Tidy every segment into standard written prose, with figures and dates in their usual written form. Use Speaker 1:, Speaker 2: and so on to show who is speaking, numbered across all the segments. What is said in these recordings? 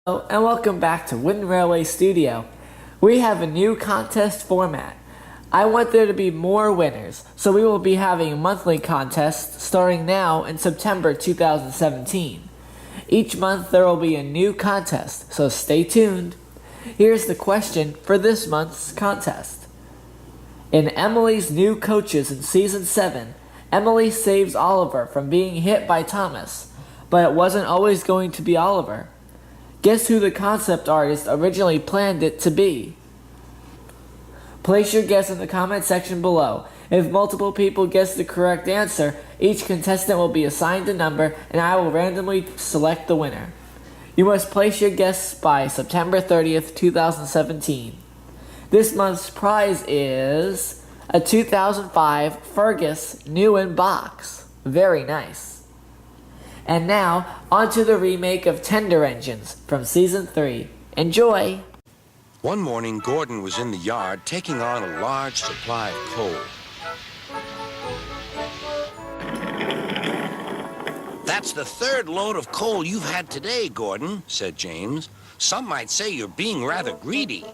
Speaker 1: And welcome back to Wooden Railway Studio. We have a new contest format. I want there to be more winners, so we will be having monthly contests starting now in September 2017. Each month there will be a new contest, so stay tuned. Here's the question for this month's contest. In Emily's New Coaches in Season 7, Emily saves Oliver from being hit by Thomas, but it wasn't always going to be Oliver. Guess who the concept artist originally planned it to be? Place your guess in the comment section below. If multiple people guess the correct answer, each contestant will be assigned a number and I will randomly select the winner. You must place your guess by September 30th, 2017. This month's prize is a 2005 Fergus new in box. Very nice. And now, onto the remake of Tender Engines from Season 3. Enjoy!
Speaker 2: One morning, Gordon was in the yard taking on a large supply of coal.
Speaker 3: That's the third load of coal you've had today, Gordon, said James. Some might say you're being rather greedy.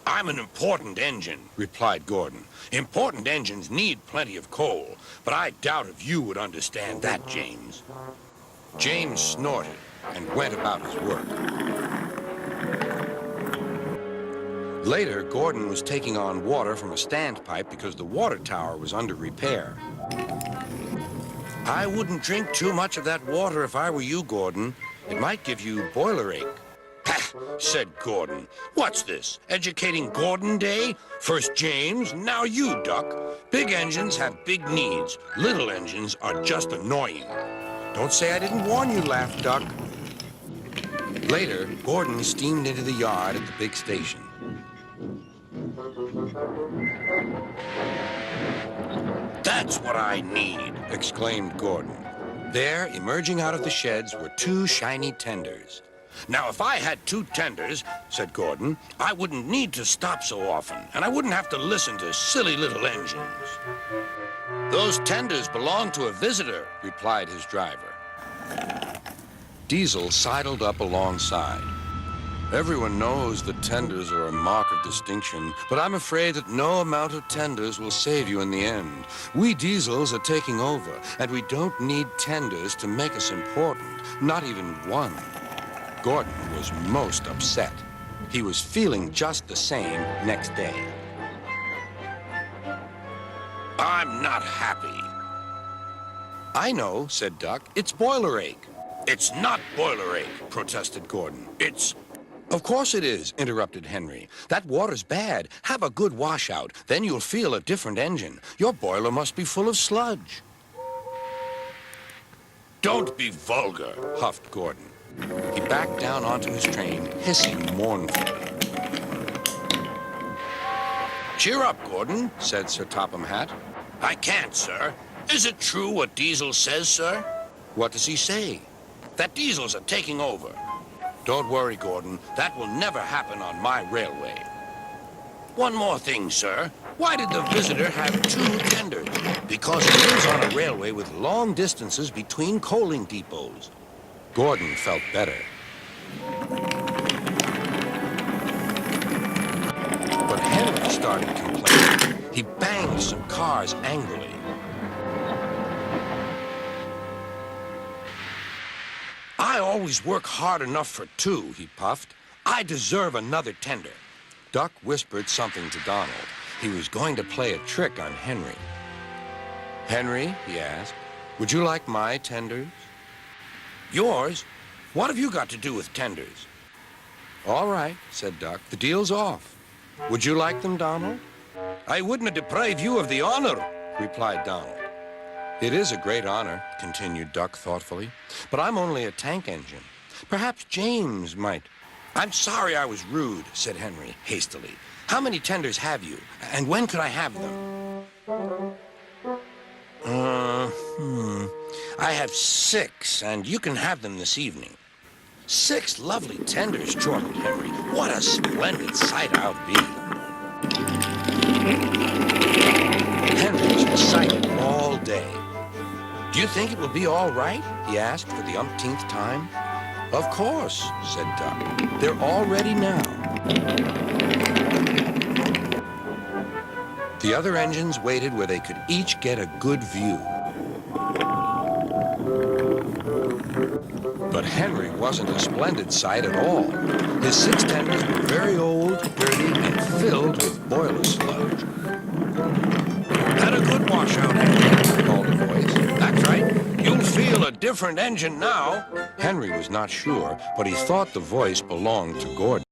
Speaker 3: I'm an important engine, replied Gordon. Important engines need plenty of coal, but I doubt if you would understand that, James. James snorted and went about his work. Later, Gordon was taking on water from a standpipe because the water tower was under repair. I wouldn't drink too much of that water if I were you, Gordon. It might give you boiler ache. "Pah," said Gordon. "What's this? Educating Gordon Day? First James, now you, Duck. Big engines have big needs. Little engines are just annoying." "Don't say I didn't warn you," laughed Duck. Later, Gordon steamed into the yard at the big station. "That's what I need," exclaimed Gordon. There, emerging out of the sheds, were two shiny tenders. "Now, if I had two tenders," said Gordon, "I wouldn't need to stop so often, and I wouldn't have to listen to silly little engines." "Those tenders belong to a visitor," replied his driver. Diesel sidled up alongside. "Everyone knows that tenders are a mark of distinction, but I'm afraid that no amount of tenders will save you in the end. We Diesels are taking over, and we don't need tenders to make us important, not even one." Gordon was most upset. He was feeling just the same next day. "I'm not happy." "I know," said Duck. "It's boiler ache." "It's not boiler ache," protested Gordon. "It's..." "Of course it is," interrupted Henry. "That water's bad. Have a good washout. Then you'll feel a different engine. Your boiler must be full of sludge." "Don't be vulgar," huffed Gordon. He backed down onto his train, hissing mournfully. "Cheer up, Gordon," said Sir Topham Hatt. "I can't, sir. Is it true what Diesel says, sir?" "What does he say?" "That Diesels are taking over." "Don't worry, Gordon. That will never happen on my railway." "One more thing, sir. Why did the visitor have two tenders?" "Because he lives on a railway with long distances between coaling depots." Gordon felt better. But Henry started complaining. He banged some cars angrily. "I always work hard enough for two," he puffed. "I deserve another tender." Duck whispered something to Donald. He was going to play a trick on Henry. "Henry," he asked, "would you like my tenders?" "Yours? What have you got to do with tenders?" "All right," said Duck. "The deal's off. Would you like them, Donald?" "I wouldn't deprive you of the honor," replied Donald. "It is a great honor," continued Duck thoughtfully, "but I'm only a tank engine. Perhaps James might..." "I'm sorry I was rude," said Henry hastily. "How many tenders have you, and when could I have them?" I have 6, and you can have them this evening." "6 lovely tenders," chortled Henry. "What a splendid sight I'll be." Henry was excited all day. "Do you think it will be all right?" he asked for the umpteenth time. Of course, said Duck. They're all ready now. The other engines waited where they could each get a good view. But Henry wasn't a splendid sight at all. His 6 tenders were very old, dirty, and filled with boiler sludge. Had a good washout, Henry, called a voice. That's right. You'll feel a different engine now. Henry was not sure, but he thought the voice belonged to Gordon.